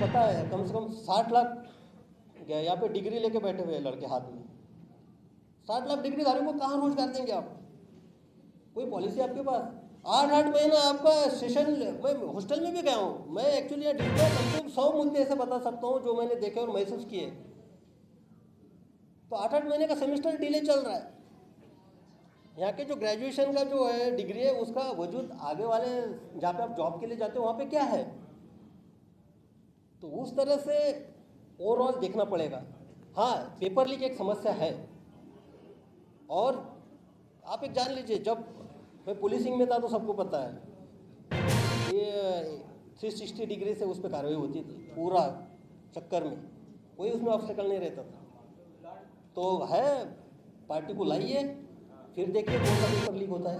पता है कम से कम 60 लाख यहाँ पे डिग्री लेके बैठे हुए हैं लड़के हाथ में। 60 लाख डिग्री धारियों को कहाँ रोजगार देंगे आप? कोई पॉलिसी आपके पास? 8-8 महीना आपका सेशन, मैं हॉस्टल में भी गया हूँ, मैं एक्चुअली यहाँ डिग्री कम से कम 100 मुद्दे ऐसे बता सकता हूँ जो मैंने देखे और महसूस किए। तो 8-8 महीने का सेमेस्टर डिले चल रहा है। यहाँ के जो ग्रेजुएशन का जो है डिग्री है उसका वजूद आगे वाले जहाँ पे आप जॉब के लिए जाते हो वहाँ पे क्या है? तो उस तरह से ओवरऑल देखना पड़ेगा। हाँ, पेपर लीक एक समस्या है। और आप एक जान लीजिए, जब मैं पुलिसिंग में था तो सबको पता है ये 360 डिग्री से उस पर कार्रवाई होती थी पूरा चक्कर में, कोई उसमें ऑब्स्टेकल नहीं रहता था। तो है, पार्टी को लाइए, फिर देखिए कौन सा पेपर लीक होता है।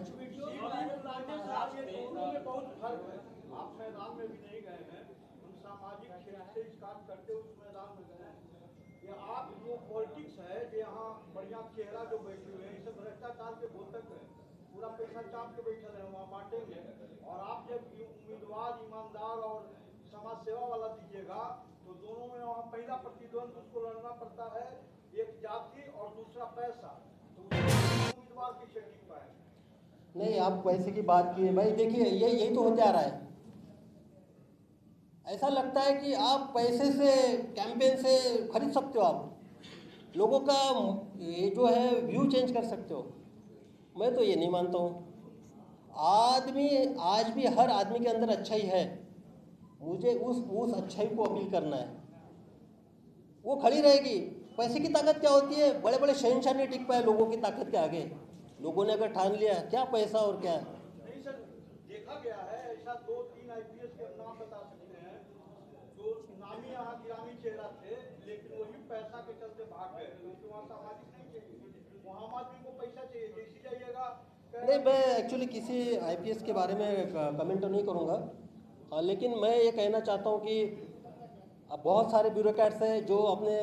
आप मैदान में भी नहीं गए हैं, हम सामाजिक क्षेत्र से इस काम करते उस मैदान में गए हैं। ये आप जो पॉलिटिक्स है जो यहाँ बढ़िया चेहरा जो बैठे हुए हैं, इसे भ्रष्टाचार के घोतक है, पूरा पैसा चाप के बैठे हैं, वहाँ बांटेंगे। और आप जब उम्मीदवार ईमानदार और समाज सेवा वाला दीजिएगा तो दोनों में वहाँ पहला प्रतिद्वंद उसको लड़ना पड़ता है, एक जाति और दूसरा पैसा। तो उम्मीदवार की टिक पाए नहीं, आप पैसे की बात की भाई, देखिए यही तो होते आ रहा है। ऐसा लगता है कि आप पैसे से कैंपेन से खरीद सकते हो, आप लोगों का ये जो है व्यू चेंज कर सकते हो। मैं तो ये नहीं मानता हूँ। आदमी आज भी हर आदमी के अंदर अच्छाई है, मुझे उस अच्छाई को अपील करना है, वो खड़ी रहेगी। पैसे की ताकत क्या होती है? बड़े बड़े शहंशाह नहीं टिक पाए लोगों की ताकत के आगे। लोगों ने अगर ठान लिया क्या पैसा और क्या। नहीं सर, देखा गया है ऐसा 2-3 आईपीएस के नाम बता सकते हैं जो नामी यहाँ गिरामी चेहरा थे, लेकिन वही पैसा के चलते भाग गए, क्योंकि वहाँ सामाजिक नहीं चाहिए, वहाँ आम आदमी को पैसा चाहिए। जैसी जाइएगा नहीं, मैं एक्चुअली किसी आईपीएस के बारे में कमेंट तो नहीं करूँगा, लेकिन मैं ये कहना चाहता हूँ कि अब बहुत सारे ब्यूरोक्रेट्स हैं जो अपने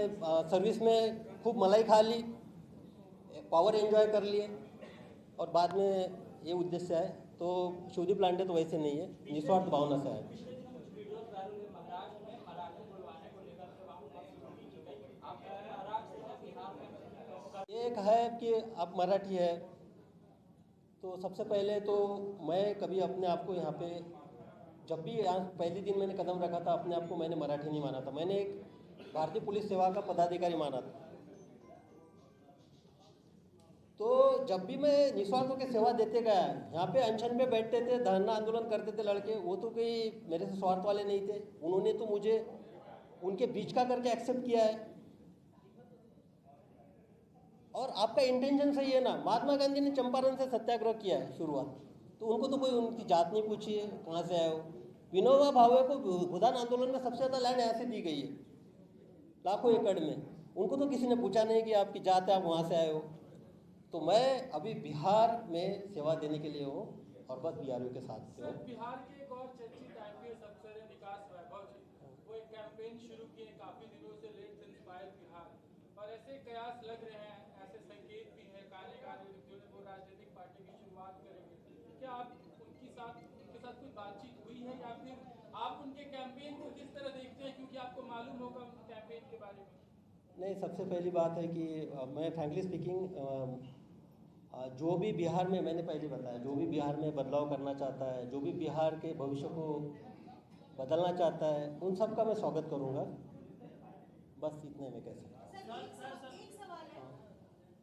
सर्विस में खूब मलाई खा ली, पावर एंजॉय कर लिए और बाद में ये उद्देश्य है। तो शिवदीप लांडे तो वैसे नहीं है, निस्वार्थ भावना से है। एक है कि आप मराठी है, तो सबसे पहले तो मैं कभी अपने आप को यहाँ पे, जब भी यहाँ पहले दिन मैंने कदम रखा था, अपने आप को मैंने मराठी नहीं माना था, मैंने एक भारतीय पुलिस सेवा का पदाधिकारी माना था। तो जब भी मैं निस्वार्थ होकर सेवा देते गया, यहाँ पे अनशन पे बैठते थे, धरना आंदोलन करते थे लड़के, वो तो कोई मेरे से स्वार्थ वाले नहीं थे, उन्होंने तो मुझे उनके बीच का करके एक्सेप्ट किया है। और आपका इंटेंशन सही है ना। महात्मा गांधी ने चंपारण से सत्याग्रह किया है शुरुआत, तो उनको तो कोई उनकी जात नहीं पूछी है, कहाँ से आए हो। विनोबा भावे को भूदान आंदोलन में सबसे ज़्यादा लैंड यहाँ से दी गई है, लाखों एकड़ में, उनको तो किसी ने पूछा नहीं कि आपकी जात है, आप वहाँ से आए हो। तो मैं अभी बिहार में सेवा देने के लिए हूँ और बस बिहारियों के साथ से हूँ। बिहार के एक और चर्चित आईपीएस अफसर है विकास वैभव जी, वो एक कैंपेन शुरू किए काफी दिनों से, लेट्स इंस्पायर बिहार, और ऐसे कयास लग रहे हैं, ऐसे संकेत भी है काले काले जो वो राजनीतिक पार्टी की शुरुआत करेंगे। क्या आप उनके साथ कोई बातचीत हुई है, या फिर आप उनके कैंपेन को किस तरह देखते हैं, क्योंकि आपको मालूम होगा उनके कैंपेन के बारे में? नहीं, सबसे पहली बात है कि मैं फ्रैंकली स्पीकिंग, जो भी बिहार में, मैंने पहले बताया, जो भी बिहार में बदलाव करना चाहता है, जो भी बिहार के भविष्य को बदलना चाहता है, उन सब का मैं स्वागत करूंगा। बस इतने में कह सकता हूँ। एक सवाल है,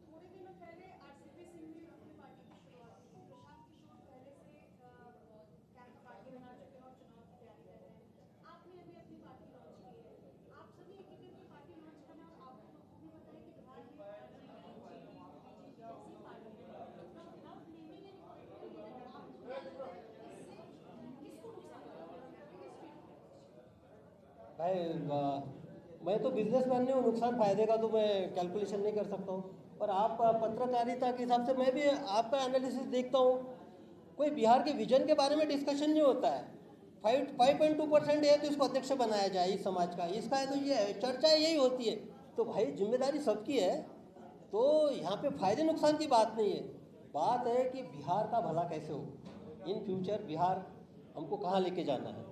थोड़े दिनों पहले आरसीपी सिंह ने अपनी पार्टी की शुरुआत की। प्रशांत किशोर पहले से कैंप पार्टी बना चुके हैं और चुनाव की तैयारी कर रहे हैं। आपने अभी अपनी पार्टी लॉन्च की है, आप सभी एक एक करके पार्टी लॉन्च करना, और आपको खुद भी बताया कि बिहार में बीजेपी जैसी party without naming any political, आपको क्या लगता है इससे किसको नुकसान होगा? भाई मैं तो बिजनेसमैन नहीं हूँ, नुकसान फायदे का तो मैं कैलकुलेशन नहीं कर सकता हूँ। और आप पत्रकारिता के हिसाब से मैं भी आपका एनालिसिस देखता हूँ, कोई बिहार के विजन के बारे में डिस्कशन नहीं होता है। 5.2% है तो इसको अध्यक्ष बनाया जाए इस समाज का, इसका है तो ये है, चर्चा यही होती है। तो भाई जिम्मेदारी सबकी है, तो यहाँ पे फायदे नुकसान की बात नहीं है, बात है कि बिहार का भला कैसे हो, इन फ्यूचर बिहार हमको कहाँ लेके जाना है।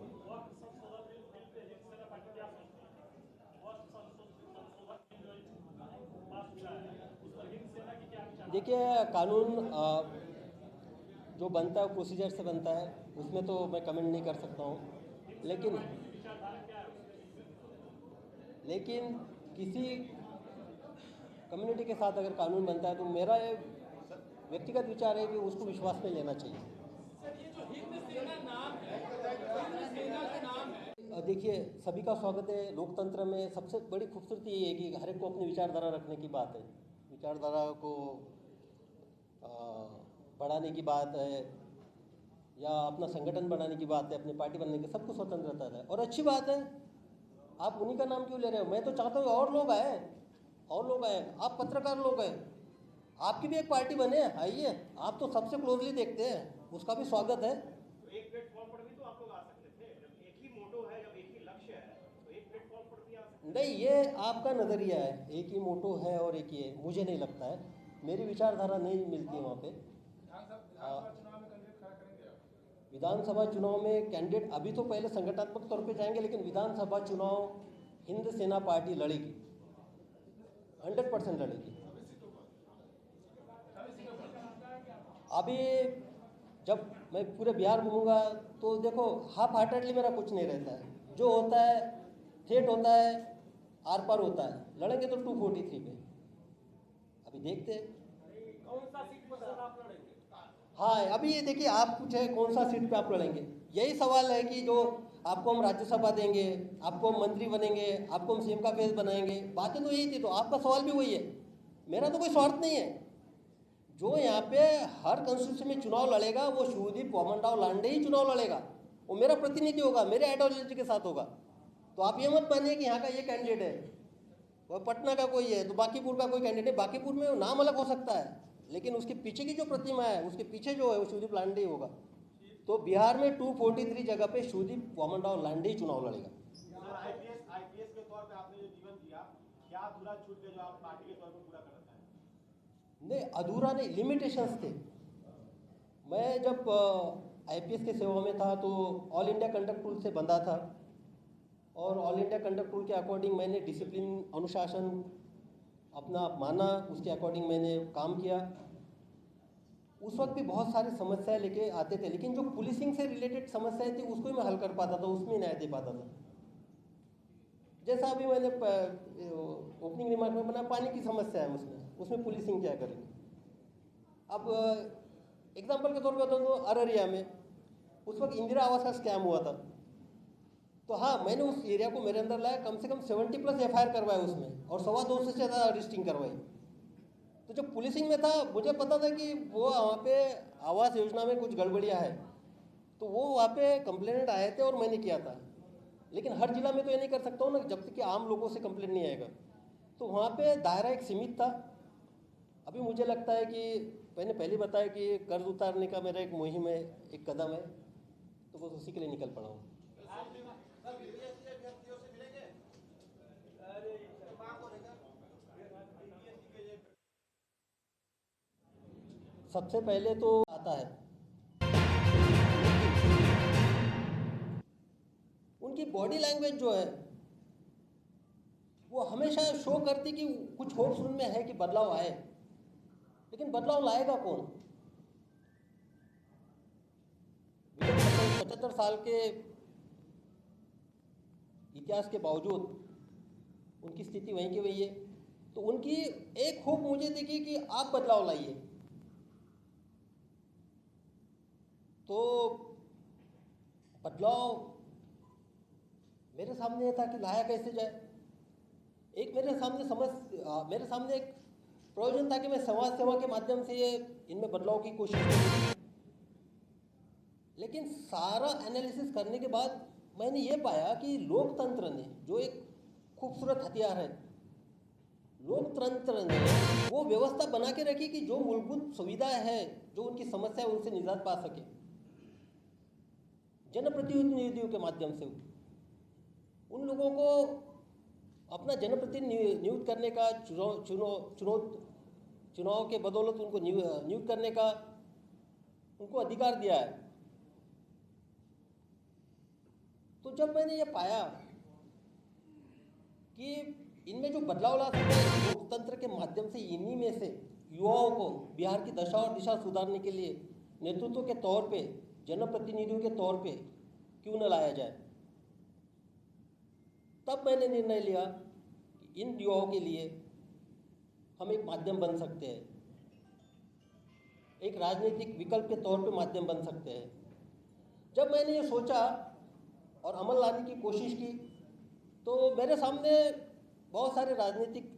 देखिए, कानून जो बनता है प्रोसीजर से बनता है, उसमें तो मैं कमेंट नहीं कर सकता हूँ। लेकिन किसी कम्युनिटी के साथ अगर कानून बनता है तो मेरा ये व्यक्तिगत विचार है कि उसको विश्वास में लेना चाहिए। सर ये जो हिंद सेना नाम है, हिंद सेना का नाम है, देखिए, सभी का स्वागत है। लोकतंत्र में सबसे बड़ी खूबसूरती ये है कि हर एक को अपनी विचारधारा रखने की बात है, विचारधारा को बढ़ाने की बात है, या अपना संगठन बनाने की बात है, अपनी पार्टी बनने की, सबको स्वतंत्रता है और अच्छी बात है। आप उन्हीं का नाम क्यों ले रहे हो? मैं तो चाहता हूँ और लोग आए, और लोग आए। आप पत्रकार लोग हैं, आपकी भी एक पार्टी बने, आइए। आप तो सबसे क्लोजली देखते हैं, उसका भी स्वागत है। तो एक प्लेटफॉर्म पर भी तो आप लोग आ सकते थे। जब एक ही मोटो है, जब एक ही लक्ष्य है, तो एक प्लेटफॉर्म पर भी आ सकते नहीं, ये आपका नज़रिया है, एक ही मोटो है और एक ही है। मुझे नहीं लगता है, मेरी विचारधारा नहीं मिलती है वहाँ पे। विधानसभा चुनाव में कैंडिडेट अभी तो पहले संगठनात्मक तौर पे जाएंगे, लेकिन विधानसभा चुनाव हिंद सेना पार्टी लड़ेगी, 100% लड़ेगी। अभी जब मैं पूरे बिहार घूमूंगा तो देखो, हाफ हार्टेडली मेरा कुछ नहीं रहता है। जो होता है ठेठ होता है, आर पार होता है। लड़ेंगे तो 243 पे, अभी देखते हैं। कौन सा सीट पर सर आप लड़ेंगे? हाँ, अभी ये देखिए, आप पूछे कौन सा सीट पे आप लड़ेंगे, यही सवाल है कि जो आपको हम राज्यसभा देंगे, आपको हम मंत्री बनेंगे, आपको हम सीएम का फेस बनाएंगे, बातें तो यही थी। तो आपका सवाल भी वही है, मेरा तो कोई स्वार्थ नहीं है। जो यहाँ पे हर कंस्टिट्यूंसी में चुनाव लड़ेगा वो शिवदीप वामनराव लांडे ही चुनाव लड़ेगा, वो मेरा प्रतिनिधि होगा, मेरे आइडियोलॉजी के साथ होगा। तो आप ये मत मानिए कि यहाँ का ये कैंडिडेट है, वह पटना का कोई है तो बाकीपुर का कोई कैंडिडेट है। बाकीपुर में नाम अलग हो सकता है, लेकिन उसके पीछे की जो प्रतिमा है, उसके पीछे जो है वो शिवदीप लांडे ही होगा। तो बिहार में 243 जगह पे शिवदीप वामनराव लांडे ही चुनाव लड़ेगा। सर, आईपीएस के तौर पे आपने जो जीवन दिया, क्या अधूरा छूट गया जो आप पार्टी के तौर पर पूरा करना चाहें? नहीं, अधूरा नहीं, लिमिटेशंस थे। मैं जब आईपीएस के सेवा में था तो ऑल इंडिया कंडक्ट रूल से बंधा था, और ऑल इंडिया कंडक्ट रूल के अकॉर्डिंग मैंने डिसिप्लिन, अनुशासन अपना माना, उसके अकॉर्डिंग मैंने काम किया। उस वक्त भी बहुत सारी समस्याएं लेके आते थे, लेकिन जो पुलिसिंग से रिलेटेड समस्याएं थी उसको ही मैं हल कर पाता था, उसमें न्याय दे पाता था। जैसा अभी मैंने ओपनिंग रिमार्क में बना, पानी की समस्या है, उसमें पुलिसिंग क्या करेगी। अब एग्जाम्पल के तौर पर बताऊँ तो अररिया में उस वक्त इंदिरा आवास का स्कैम हुआ था। तो हाँ, मैंने उस एरिया को मेरे अंदर लाया, कम से कम 70+ एफआईआर करवाए उसमें, और 225 से ज़्यादा रजिस्टिंग करवाई। तो जब पुलिसिंग में था मुझे पता था कि वो वहाँ पे आवास योजना में कुछ गड़बड़ियाँ है, तो वो वहाँ पे कंप्लेंट आए थे और मैंने किया था। लेकिन हर जिला में तो ये नहीं कर सकता हूँ ना, जब तक कि आम लोगों से कंप्लेंट नहीं आएगा। तो वहाँ पे दायरा एक सीमित था। अभी मुझे लगता है कि मैंने पहले बताया कि कर्ज उतारने का मेरा एक मुहिम है, एक कदम है, तो बस उसी के लिए निकल पड़ा हूँ। सबसे पहले तो आता है उनकी बॉडी लैंग्वेज जो है, वो हमेशा शो करती कि कुछ होप्स उनमें है कि बदलाव आए, लेकिन बदलाव लाएगा कौन? 75 साल के इतिहास के बावजूद उनकी स्थिति वहीं की वही है। तो उनकी एक होप मुझे देखी कि आप बदलाव लाइए। तो बदलाव मेरे सामने ये था कि लाया कैसे जाए। एक मेरे सामने एक प्रयोजन था कि मैं समाज सेवा के माध्यम से ये इनमें बदलाव की कोशिश करूँ। लेकिन सारा एनालिसिस करने के बाद मैंने ये पाया कि लोकतंत्र ने, जो एक खूबसूरत हथियार है, लोकतंत्र ने वो व्यवस्था बना के रखी कि जो मूलभूत सुविधा है, जो उनकी समस्या है, उनसे निजात पा सके जनप्रतिनिधियों के माध्यम से। उन लोगों को अपना जनप्रतिनिधि नियुक्त करने का, चुनाव के बदौलत उनको नियुक्त करने का उनको अधिकार दिया है। तो जब मैंने ये पाया कि इनमें जो बदलाव ला सकते हैं लोकतंत्र के माध्यम से, इन्हीं में से युवाओं को बिहार की दशा और दिशा सुधारने के लिए नेतृत्व के तौर पे, जनप्रतिनिधियों के तौर पे क्यों न लाया जाए। तब मैंने निर्णय लिया कि इन युवाओं के लिए हम एक माध्यम बन सकते हैं, एक राजनीतिक विकल्प के तौर पे माध्यम बन सकते हैं। जब मैंने ये सोचा और अमल लाने की कोशिश की तो मेरे सामने बहुत सारे राजनीतिक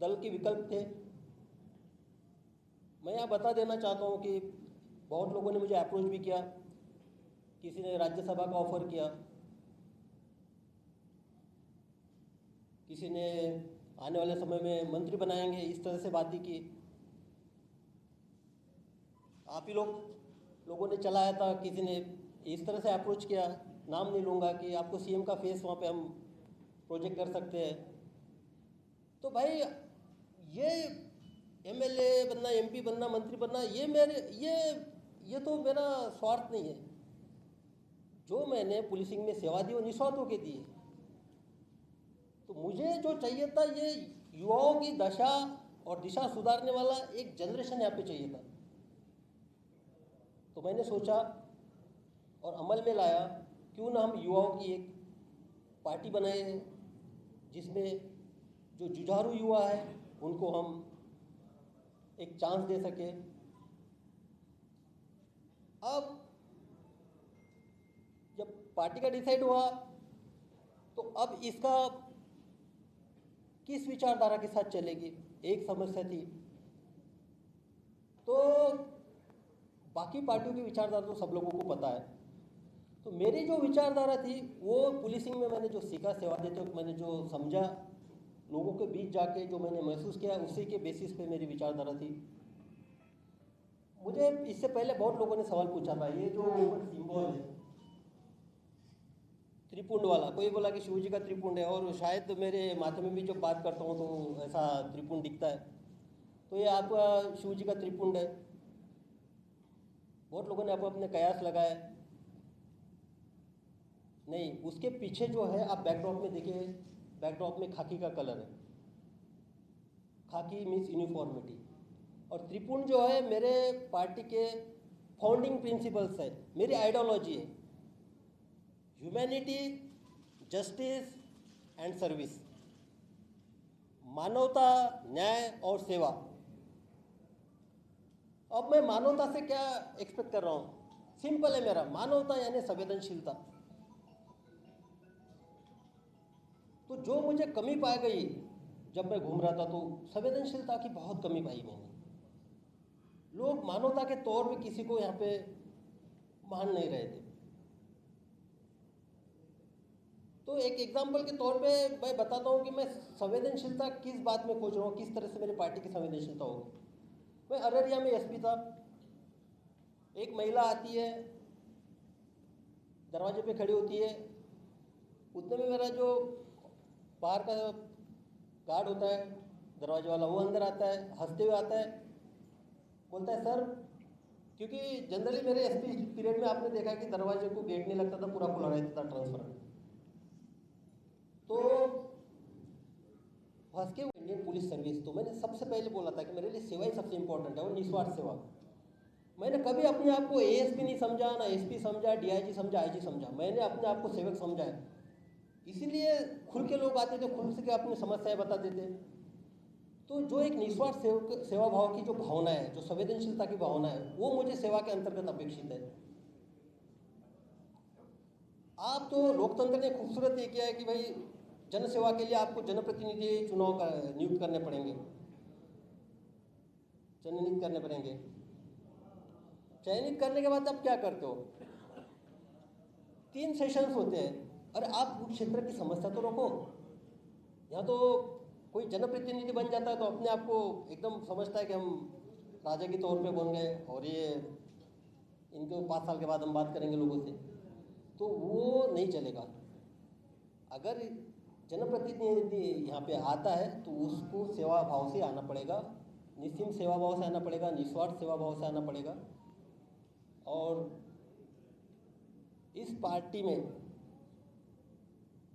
दल के विकल्प थे। मैं यहाँ बता देना चाहता हूँ कि बहुत लोगों ने मुझे अप्रोच भी किया, किसी ने राज्यसभा का ऑफर किया, किसी ने आने वाले समय में मंत्री बनाएंगे इस तरह से बातें की। आप ही लोगों ने चलाया था, किसी ने इस तरह से अप्रोच किया, नाम नहीं लूँगा, कि आपको सीएम का फेस वहाँ पे हम प्रोजेक्ट कर सकते हैं। तो भाई ये एमएलए बनना, एमपी बनना, मंत्री बनना, ये तो मेरा स्वार्थ नहीं है। जो मैंने पुलिसिंग में सेवा दी वो निस्वार्थ होकर दी है। तो मुझे जो चाहिए था ये युवाओं की दशा और दिशा सुधारने वाला एक जनरेशन यहाँ पे चाहिए था। तो मैंने सोचा और अमल में लाया, क्यों ना हम युवाओं की एक पार्टी बनाए जिसमें जो जुझारू युवा है उनको हम एक चांस दे सके। अब जब पार्टी का डिसाइड हुआ तो अब इसका किस विचारधारा के साथ चलेगी, एक समस्या थी। तो बाकी पार्टियों की विचारधारा तो सब लोगों को पता है। तो मेरी जो विचारधारा थी वो पुलिसिंग में मैंने जो सीखा, सेवा देते वक्त मैंने जो समझा, लोगों के बीच जाके जो मैंने महसूस किया, उसी के बेसिस पे मेरी विचारधारा थी। मुझे इससे पहले बहुत लोगों ने सवाल पूछा था, ये जो ऊपर सिंबल है त्रिपुंड वाला, कोई बोला कि शिव जी का त्रिपुंड है, और शायद मेरे माथे में भी जब बात करता हूँ तो ऐसा त्रिपुंड दिखता है। तो ये आपका शिव जी का त्रिपुंड है। बहुत लोगों ने अपने कयास लगाए। नहीं, उसके पीछे जो है आप बैकड्रॉप में देखिए, बैकड्रॉप में खाकी का कलर है। खाकी मीन्स यूनिफॉर्मिटी। और त्रिपुंड जो है मेरे पार्टी के फाउंडिंग प्रिंसिपल्स है, मेरी आइडियोलॉजी है, ह्यूमैनिटी, जस्टिस एंड सर्विस, मानवता, न्याय और सेवा। अब मैं मानवता से क्या एक्सपेक्ट कर रहा हूँ? सिंपल है मेरा, मानवता यानी संवेदनशीलता। तो जो मुझे कमी पाई गई जब मैं घूम रहा था, तो संवेदनशीलता की बहुत कमी पाई मैंने। लोग मानवता के तौर पे किसी को यहाँ पे मान नहीं रहे थे। तो एक एग्जाम्पल के तौर पे मैं बताता हूँ कि मैं संवेदनशीलता किस बात में खोज रहा हूँ, किस तरह से मेरी पार्टी की संवेदनशीलता होगी। मैं अररिया में एसपी था, एक महिला आती है, दरवाजे पे खड़ी होती है, उतने में मेरा जो बाहर का गार्ड होता है, दरवाजे वाला, वो अंदर आता है, हंसते हुए आता है, बोलता है सर, क्योंकि जनरली मेरे एसपी पीरियड में आपने देखा कि दरवाजे को गेट नहीं लगता था, पूरा खुला रहता था ट्रांसफर। तो हंस के इंडियन पुलिस सर्विस, तो मैंने सबसे पहले बोला था कि मेरे लिए सेवा ही सबसे इंपॉर्टेंट है और निस्वार्थ सेवा। मैंने कभी अपने आप को एएसपी नहीं समझा, ना एसपी समझा, डीआईजी समझा, आईजी समझा। मैंने अपने आप को सेवक समझा है। इसीलिए खुल के लोग आते थे, खुल से अपनी समस्याएं बता देते। तो जो एक निस्वार्थ सेवा भाव की जो भावना है, जो संवेदनशीलता की भावना है, वो मुझे सेवा के अंतर्गत अपेक्षित है। आप तो लोकतंत्र ने खूबसूरत ये किया है कि भाई जन सेवा के लिए आपको जनप्रतिनिधि चुनाव नियुक्त करने पड़ेंगे, चयनित करने पड़ेंगे। चयनित करने के बाद आप क्या करते हो? 3 सेशंस होते हैं। अरे आप उस क्षेत्र की समस्या तो रोको। यहाँ तो कोई जनप्रतिनिधि बन जाता है तो अपने आप को एकदम समझता है कि हम राजा के तौर पे बन गए और ये इनको 5 साल के बाद हम बात करेंगे लोगों से, तो वो नहीं चलेगा। अगर जनप्रतिनिधि यहाँ पे आता है तो उसको सेवा भाव से आना पड़ेगा, निस्सीम सेवा भाव से आना पड़ेगा, निस्वार्थ सेवा भाव से आना पड़ेगा। और इस पार्टी में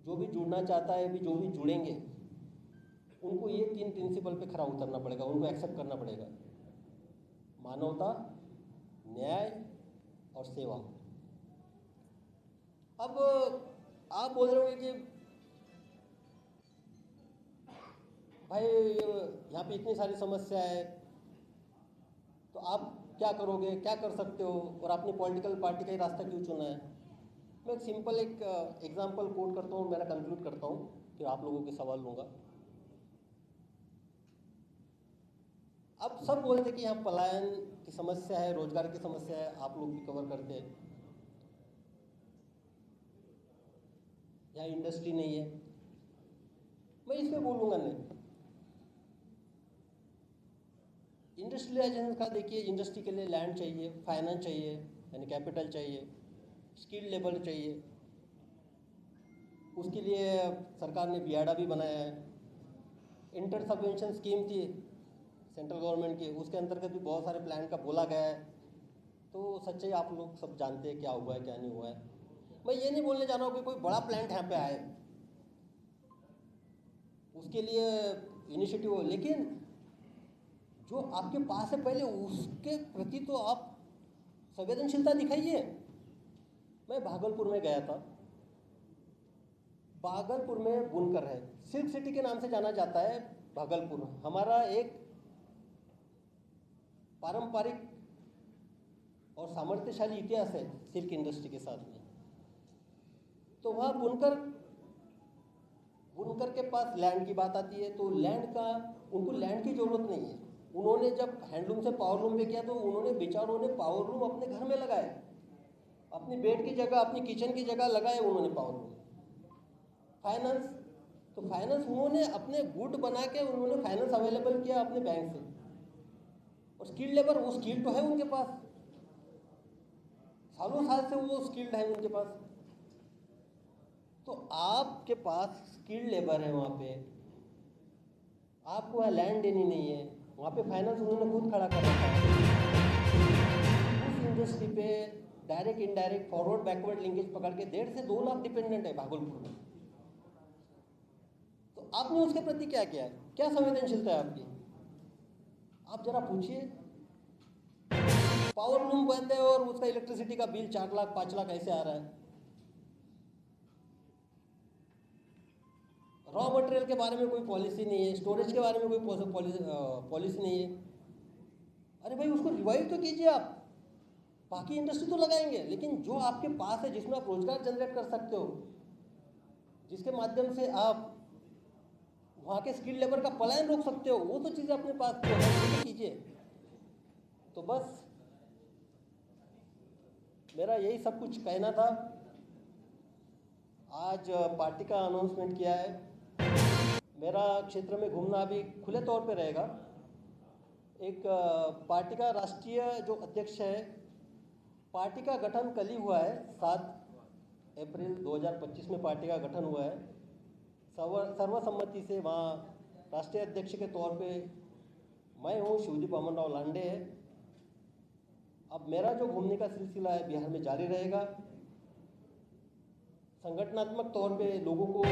जो भी जुड़ना चाहता है, भी जो भी जुड़ेंगे, उनको ये 3 प्रिंसिपल पे खरा उतरना पड़ेगा, उनको एक्सेप्ट करना पड़ेगा। मानवता, न्याय और सेवा। अब आप बोल रहे होंगे कि भाई यहाँ पे इतनी सारी समस्या है, तो आप क्या करोगे, क्या कर सकते हो, और आपने पॉलिटिकल पार्टी का ही रास्ता क्यों चुना है। मैं एक सिंपल एग्जांपल कोट करता हूँ, मेरा कंक्लूड करता हूँ, फिर आप लोगों के सवाल लूँगा। अब सब बोलते कि यहाँ पलायन की समस्या है, रोजगार की समस्या है, आप लोग भी कवर करते हैं। यहाँ इंडस्ट्री नहीं है, मैं इस पर बोलूँगा नहीं। इंडस्ट्रियलाइजेशन का देखिए, इंडस्ट्री के लिए लैंड चाहिए, फाइनेंस चाहिए यानी कैपिटल चाहिए, स्किल लेबर चाहिए। उसके लिए सरकार ने बियाडा भी बनाया है। इंटर सबवेंशन स्कीम थी सेंट्रल गवर्नमेंट की, उसके अंतर्गत भी बहुत सारे प्लान का बोला गया है। तो सच्चाई आप लोग सब जानते हैं क्या हुआ है क्या नहीं हुआ है। मैं ये नहीं बोलने जा रहा हूँ कि कोई बड़ा प्लांट यहाँ पे आए, उसके लिए इनिशिएटिव हो, लेकिन जो आपके पास है पहले उसके प्रति तो आप संवेदनशीलता दिखाइए। मैं भागलपुर में गया था। भागलपुर में बुनकर है, सिल्क सिटी के नाम से जाना जाता है भागलपुर। हमारा एक पारंपरिक और सामर्थ्यशाली इतिहास है सिल्क इंडस्ट्री के साथ में। तो वहाँ बुनकर के पास लैंड की बात आती है, तो लैंड का उनको लैंड की ज़रूरत नहीं है। उन्होंने जब हैंडलूम से पावरलूम पे किया तो उन्होंने बेचारों ने पावरलूम अपने घर में लगाए, अपनी बेड की जगह, अपनी किचन की जगह लगाए उन्होंने पावरलूम। फाइनेंस, तो फाइनेंस उन्होंने अपने गुड बना के उन्होंने फाइनेंस अवेलेबल किया अपने बैंक से। और स्किल्ड लेबर, वो स्किल तो है उनके पास, सालों साल से वो स्किल्ड है उनके पास। तो आपके पास स्किल्ड लेबर है वहाँ पे, आपको वहाँ लैंड देनी नहीं है, वहाँ पे फाइनेंस उन्होंने खुद खड़ा कर रखा है। उस इंडस्ट्री पे direct indirect forward backward linkage पकड़ के 1.5 से 2 लाख डिपेंडेंट है भागलपुर में। तो आपने उसके प्रति क्या किया है, क्या संवेदनशीलता है आपकी? आप जरा पूछिए। पावर लूम बंद है और उसका इलेक्ट्रिसिटी का बिल 4 लाख 5 लाख ऐसे आ रहा है। रॉ मटेरियल के बारे में कोई पॉलिसी नहीं है, स्टोरेज के बारे में कोई पॉलिसी नहीं है। अरे भाई उसको रिवाइव तो कीजिए आप। बाकी इंडस्ट्री तो लगाएंगे, लेकिन जो आपके पास है जिसमें आप रोजगार जनरेट कर सकते हो, जिसके माध्यम से आप वहाँ के स्किल लेबर का पलायन रोक सकते हो, वो तो चीज़ें अपने पास तो कीजिए। तो बस मेरा यही सब कुछ कहना था। आज पार्टी का अनाउंसमेंट किया है। मेरा क्षेत्र में घूमना अभी खुले तौर पे रहेगा। एक पार्टी का राष्ट्रीय जो अध्यक्ष है, पार्टी का गठन कल ही हुआ है, 7 अप्रैल 2025 में पार्टी का गठन हुआ है। सर्वसम्मति से वहाँ राष्ट्रीय अध्यक्ष के तौर पे मैं हूँ, शिवदीप अमनराव लांडे है। अब मेरा जो घूमने का सिलसिला है बिहार में जारी रहेगा। संगठनात्मक तौर पे लोगों को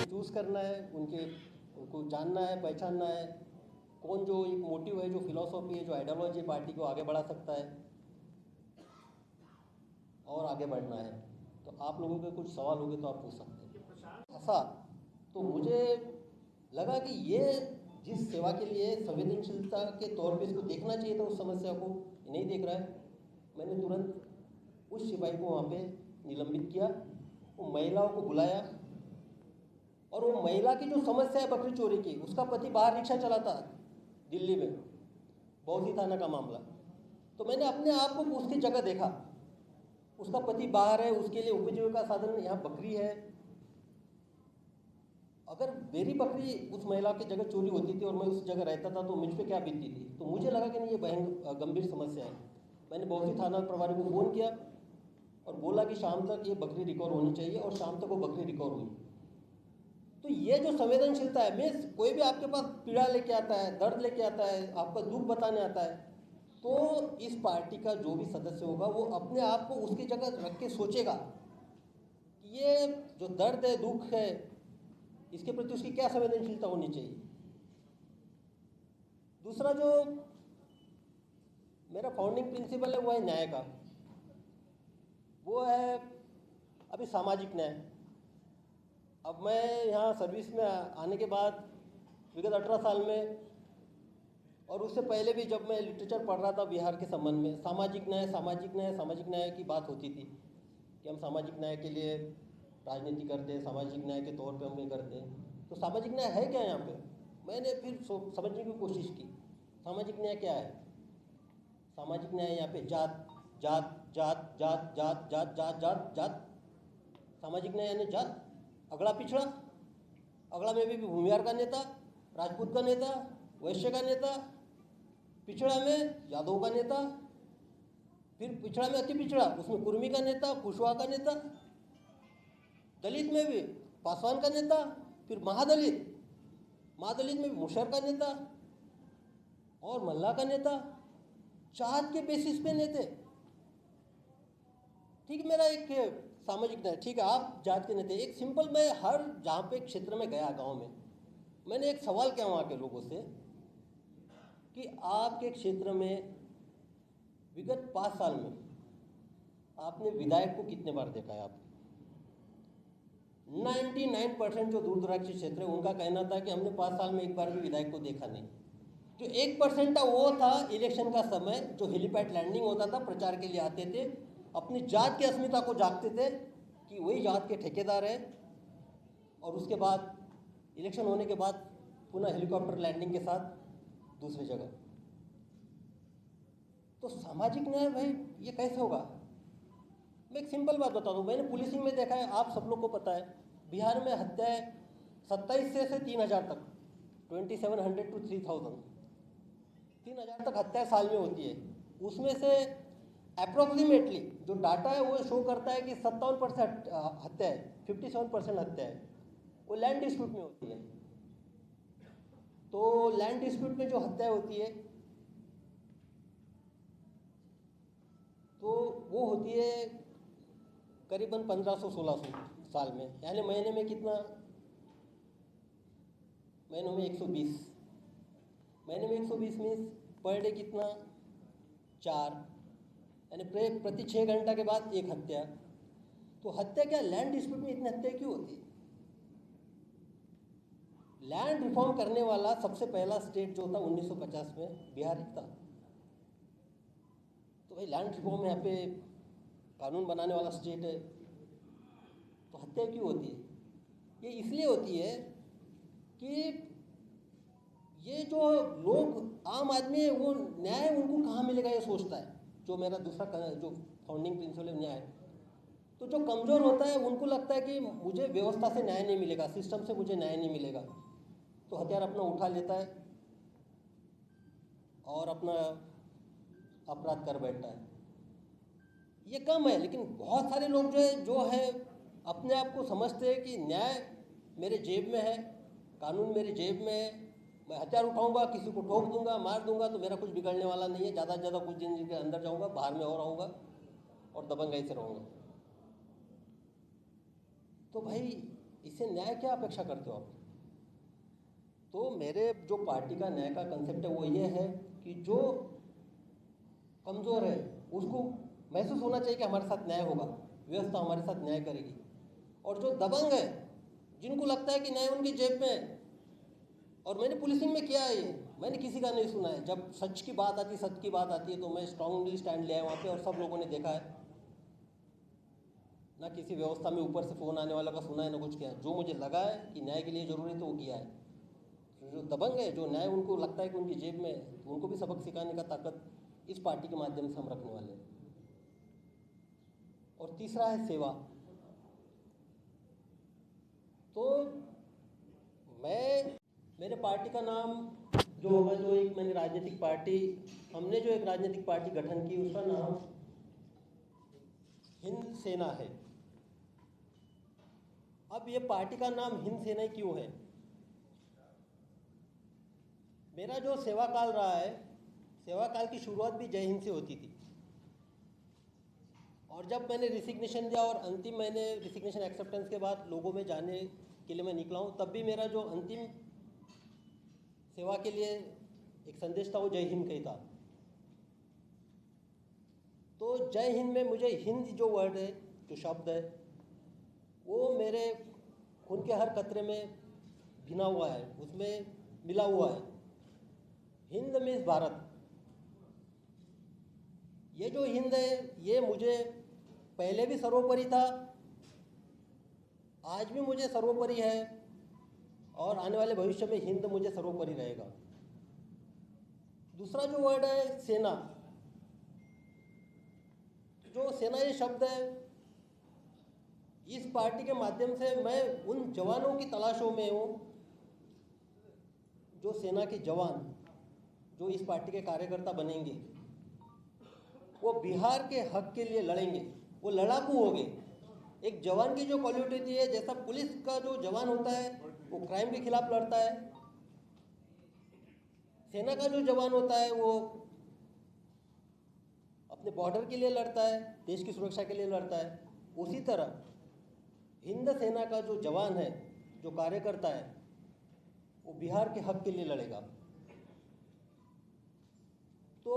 चूज़ करना है, उनको जानना है, पहचानना है, कौन जो एक मोटिव है, जो फिलॉसफी है, जो आइडियोलॉजी पार्टी को आगे बढ़ा सकता है और आगे बढ़ना है। तो आप लोगों के कुछ सवाल होंगे तो आप पूछ सकते हैं। ऐसा तो मुझे लगा कि ये जिस सेवा के लिए संवेदनशीलता के तौर पे इसको देखना चाहिए था, उस समस्या को नहीं देख रहा है। मैंने तुरंत उस सिपाही को वहाँ पे निलंबित किया, वो महिलाओं को बुलाया, और वो महिला की जो समस्या है बकरी चोरी की, उसका पति बाहर रिक्शा चलाता दिल्ली में, बौसी थाना का मामला। तो मैंने अपने आप को उसकी जगह देखा, उसका पति बाहर है, उसके लिए उपजीविका साधन यहाँ बकरी है। अगर मेरी बकरी उस महिला की जगह चोरी होती थी और मैं उस जगह रहता था तो मुझ पे क्या बीतती थी। तो मुझे लगा कि नहीं, ये गंभीर समस्या है। मैंने बौसी थाना प्रभारी को फ़ोन किया और बोला कि शाम तक ये बकरी रिकवर होनी चाहिए, और शाम तक वो बकरी रिकवर हुई। तो ये जो संवेदनशीलता है, मैं कोई भी आपके पास पीड़ा लेके आता है, दर्द लेके आता है, आपका दुख बताने आता है, तो इस पार्टी का जो भी सदस्य होगा वो अपने आप को उसकी जगह रख के सोचेगा कि ये जो दर्द है, दुख है, इसके प्रति उसकी क्या संवेदनशीलता होनी चाहिए। दूसरा, जो मेरा फाउंडिंग प्रिंसिपल है वो है न्याय का, वो है अभी सामाजिक न्याय। अब मैं यहाँ सर्विस में आने के बाद विगत 18 साल में और उससे पहले भी जब मैं लिटरेचर पढ़ रहा था बिहार के संबंध में, सामाजिक न्याय सामाजिक न्याय सामाजिक न्याय की बात होती थी कि हम सामाजिक न्याय के लिए राजनीति करते हैं, सामाजिक न्याय के तौर पे हम ये करते हैं। तो सामाजिक न्याय है क्या यहाँ पे? मैंने फिर समझने की कोशिश की सामाजिक न्याय क्या है। सामाजिक न्याय यहाँ पे जात जात जात जात जात जात जात जात जात, सामाजिक न्याय यानी जात, अगला पिछड़ा, अगला में भी भूमिहार का नेता, राजपूत का नेता, वैश्य का नेता, पिछड़ा में यादव का नेता, फिर पिछड़ा में अति पिछड़ा उसमें कुर्मी का नेता, कुशवाहा का नेता, दलित में भी पासवान का नेता, फिर महादलित में भी मुशर्रफ का नेता और मल्ला का नेता, जात के बेसिस पे नेते। ठीक, मेरा एक सामाजिक न्याय, ठीक है आप जात के नेते। एक सिंपल, मैं हर जहाँ पे क्षेत्र में गया गांव में, मैंने एक सवाल किया वहाँ के लोगों से कि आपके क्षेत्र में विगत 5 साल में आपने विधायक को कितने बार देखा है? आप 99% जो दूर दराज के क्षेत्र है उनका कहना था कि हमने 5 साल में एक बार भी विधायक को देखा नहीं। जो 1% था वो था इलेक्शन का समय, जो हेलीपैड लैंडिंग होता था, प्रचार के लिए आते थे, अपनी जात की अस्मिता को जागते थे कि वही जात के ठेकेदार है, और उसके बाद इलेक्शन होने के बाद पुनः हेलीकॉप्टर लैंडिंग के साथ दूसरी जगह। तो सामाजिक न्याय भाई ये कैसे होगा? मैं एक सिंपल बात बता दूं, मैंने पुलिसिंग में देखा है, आप सब लोग को पता है बिहार में हत्याएं 2700 से 3000 तक, 2700 to 3000, 3000 तक हत्याएं साल में होती है। उसमें से अप्रोक्सीमेटली जो डाटा है वो शो करता है कि 57% हत्या है, 57% हत्या है वो लैंड डिस्प्यूट में होती है। तो लैंड डिस्प्यूट में जो हत्या होती है तो वो होती है करीबन 1500-1600 साल में, यानी महीने में कितना? महीनों में 120, महीने में 120 मीन्स पर डे कितना? 4, यानी प्रति 6 घंटा के बाद एक हत्या। तो हत्या क्या, लैंड डिस्प्यूट में इतनी हत्या क्यों होती है? लैंड रिफॉर्म करने वाला सबसे पहला स्टेट जो था 1950 में बिहार ही था। तो भाई लैंड रिफॉर्म यहाँ पे कानून बनाने वाला स्टेट है, तो हत्या क्यों होती है? ये इसलिए होती है कि ये जो लोग आम आदमी है वो न्याय उनको कहाँ मिलेगा ये सोचता है। जो मेरा दूसरा जो फाउंडिंग प्रिंसिपल है न्याय, तो जो कमज़ोर होता है उनको लगता है कि मुझे व्यवस्था से न्याय नहीं मिलेगा, सिस्टम से मुझे न्याय नहीं मिलेगा, तो हथियार अपना उठा लेता है और अपना अपराध कर बैठता है। ये कम है, लेकिन बहुत सारे लोग जो है अपने आप को समझते हैं कि न्याय मेरे जेब में है, कानून मेरे जेब में है, मैं हथियार उठाऊंगा, किसी को ठोक दूंगा, मार दूंगा तो मेरा कुछ बिगड़ने वाला नहीं है, ज़्यादा से ज़्यादा कुछ दिन के अंदर जाऊंगा, बाहर में और आऊँगा और दबंगाई से रहूँगा। तो भाई इससे न्याय क्या अपेक्षा करते हो आप? तो मेरे जो पार्टी का न्याय का कंसेप्ट है वो ये है कि जो कमज़ोर है उसको महसूस होना चाहिए कि हमारे साथ न्याय होगा, व्यवस्था हमारे साथ न्याय करेगी, और जो दबंग है जिनको लगता है कि न्याय उनकी जेब में है, और मैंने पुलिसिंग में किया है ये, मैंने किसी का नहीं सुना है। जब सच की बात आती है तो मैं स्ट्रांगली स्टैंड लिया है वहाँ पे, और सब लोगों ने देखा है ना, किसी व्यवस्था में ऊपर से फ़ोन आने वाला का सुना है ना कुछ किया। जो मुझे लगा है कि न्याय के लिए ज़रूरी है तो वो किया है। जो दबंग है, जो न्याय उनको लगता है कि उनकी जेब में है, तो उनको भी सबक सिखाने का ताकत इस पार्टी के माध्यम से हम रखने वाले हैं। और तीसरा है सेवा। तो मेरे पार्टी का नाम जो होगा, जो एक मैंने राजनीतिक पार्टी, हमने जो एक राजनीतिक पार्टी गठन की उसका नाम हिंद सेना है। अब ये पार्टी का नाम हिंद सेना क्यों है? मेरा जो सेवा काल रहा है, सेवा काल की शुरुआत भी जय हिंद से होती थी, और जब मैंने रिसिग्नेशन दिया और अंतिम मैंने रिसिग्नेशन एक्सेप्टेंस के बाद लोगों में जाने के लिए मैं निकला हूँ, तब भी मेरा जो अंतिम सेवा के लिए एक संदेश था वो जय हिंद का ही था। तो जय हिंद में मुझे हिंद जो वर्ड है, जो शब्द है, वो मेरे खून के हर कतरे में भिना हुआ है, उसमें मिला हुआ है। हिंद मीन्स भारत। ये जो हिंद है ये मुझे पहले भी सर्वोपरि था, आज भी मुझे सर्वोपरि है, और आने वाले भविष्य में हिंद मुझे सर्वोपरि रहेगा। दूसरा जो वर्ड है सेना, जो सेना ये शब्द है, इस पार्टी के माध्यम से मैं उन जवानों की तलाशों में हूँ, जो सेना के जवान जो इस पार्टी के कार्यकर्ता बनेंगे, वो बिहार के हक के लिए लड़ेंगे, वो लड़ाकू होंगे। एक जवान की जो क्वालिटी थी है, जैसा पुलिस का जो जवान होता है वो क्राइम के खिलाफ लड़ता है, सेना का जो जवान होता है वो अपने बॉर्डर के लिए लड़ता है, देश की सुरक्षा के लिए लड़ता है। उसी तरह हिंद सेना का जो जवान है, जो कार्यकर्ता है, वो बिहार के हक के लिए लड़ेगा। तो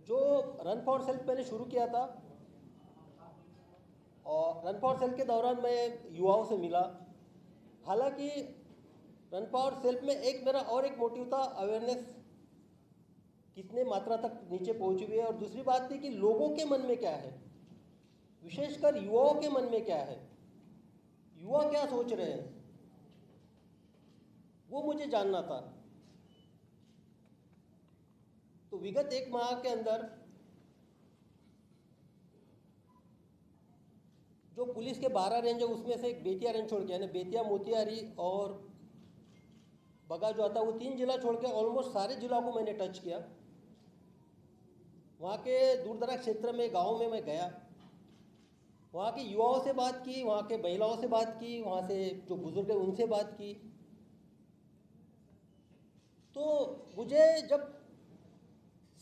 जो रन फॉर सेल्फ मैंने शुरू किया था, और रन फॉर सेल्फ के दौरान मैं युवाओं से मिला। हालांकि रन फॉर सेल्फ में एक मेरा और एक मोटिव था, अवेयरनेस कितने मात्रा तक नीचे पहुंची हुई है, और दूसरी बात थी कि लोगों के मन में क्या है, विशेषकर युवाओं के मन में क्या है, युवा क्या सोच रहे हैं, वो मुझे जानना था। तो विगत एक माह के अंदर जो पुलिस के 12 रेंज है, उसमें से एक बेतिया रेंज छोड़ के, यानी बेतिया, मोतिहारी और बगा जो आता है, वो 3 जिला छोड़ के ऑलमोस्ट सारे जिलों को मैंने टच किया। वहाँ के दूर दराज क्षेत्र में, गाँव में मैं गया, वहाँ के युवाओं से बात की, वहाँ के महिलाओं से बात की, वहाँ से जो बुजुर्ग है उनसे बात की। तो मुझे जब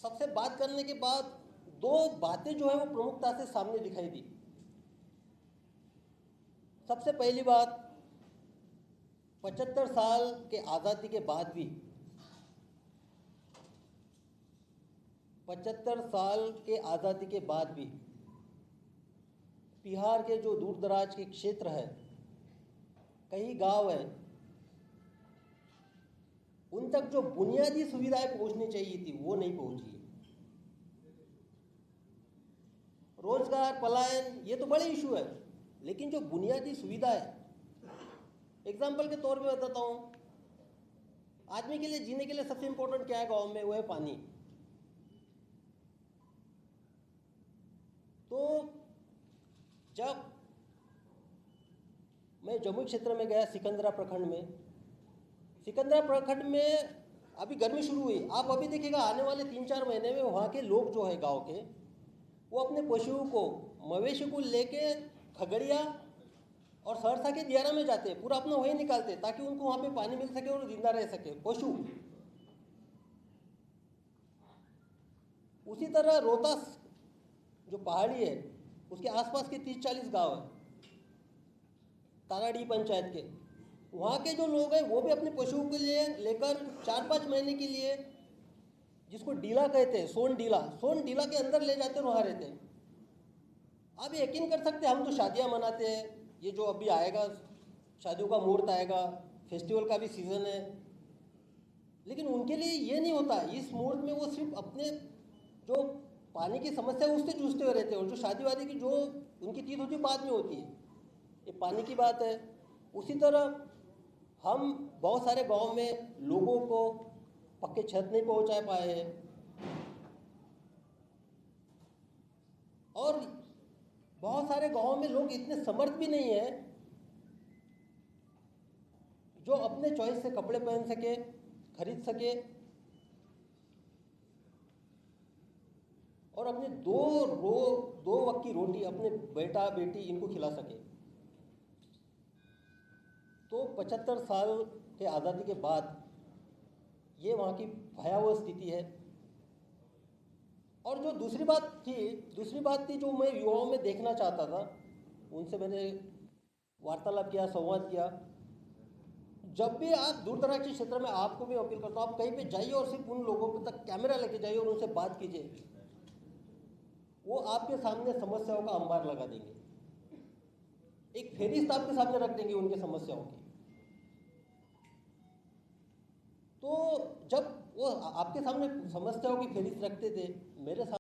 सबसे बात करने के बाद 2 बातें जो है वो प्रमुखता से सामने दिखाई दी। सबसे पहली बात, 75 साल के आज़ादी के बाद भी, 75 साल के आज़ादी के बाद भी बिहार के जो दूर दराज के क्षेत्र है, कई गांव है, उन तक जो बुनियादी सुविधाएं पहुंचनी चाहिए थी वो नहीं पहुंची। रोजगार, पलायन, ये तो बड़े इशू है, लेकिन जो बुनियादी सुविधा है, एग्जाम्पल के तौर पे बताता हूँ, आदमी के लिए जीने के लिए सबसे इंपॉर्टेंट क्या है गांव में, वो है पानी। तो जब मैं जमुई क्षेत्र में गया, सिकंदरा प्रखंड में, सिकंदरा प्रखंड में अभी गर्मी शुरू हुई, आप अभी देखिएगा आने वाले 3-4 महीने में वहाँ के लोग जो है गांव के, वो अपने पशुओं को, मवेशी को लेके खगड़िया और सहरसा के दियारा में जाते हैं, पूरा अपना वही निकालते हैं ताकि उनको वहाँ पे पानी मिल सके और जिंदा रह सके पशु। उसी तरह रोहतास जो पहाड़ी है, उसके आसपास के 30-40 गांव हैं, ताराडी पंचायत के, वहाँ के जो लोग हैं वो भी अपने पशुओं के लिए लेकर 4-5 महीने के लिए, जिसको डीला कहते हैं, सोन डीला के अंदर ले जाते और वहाँ रहते हैं। आप यकीन कर सकते हैं, हम तो शादियाँ मनाते हैं, ये जो अभी आएगा शादियों का मुहूर्त आएगा, फेस्टिवल का भी सीज़न है, लेकिन उनके लिए ये नहीं होता। इस मुहूर्त में वो सिर्फ अपने जो पानी की समस्या है उससे जूझते हुए रहते हैं, और जो शादी वादी की जो उनकी चीज़ होती है बाद में होती है, ये पानी की बात है। उसी तरह हम बहुत सारे गांव में लोगों को पक्के छत नहीं पहुंचा पाए हैं, और बहुत सारे गांव में लोग इतने समर्थ भी नहीं है जो अपने चॉइस से कपड़े पहन सके, खरीद सके, और अपने दो वक्त की रोटी अपने बेटा बेटी इनको खिला सके। तो 75 साल के आज़ादी के बाद ये वहाँ की भयावह स्थिति है। और जो दूसरी बात थी जो मैं युवाओं में देखना चाहता था, उनसे मैंने वार्तालाप किया, संवाद किया। जब भी आप दूर दराज के क्षेत्र में, आपको भी अपील करता हूँ, आप कहीं पे जाइए और सिर्फ उन लोगों तक कैमरा लेके जाइए और उनसे बात कीजिए। वो आपके सामने समस्याओं का अंबार लगा देंगे, एक फेरिस्त आपके सामने रख देंगे उनके समस्याओं की। तो जब वो आपके सामने समस्याओं की फेरिस्त रखते थे, मेरे सामने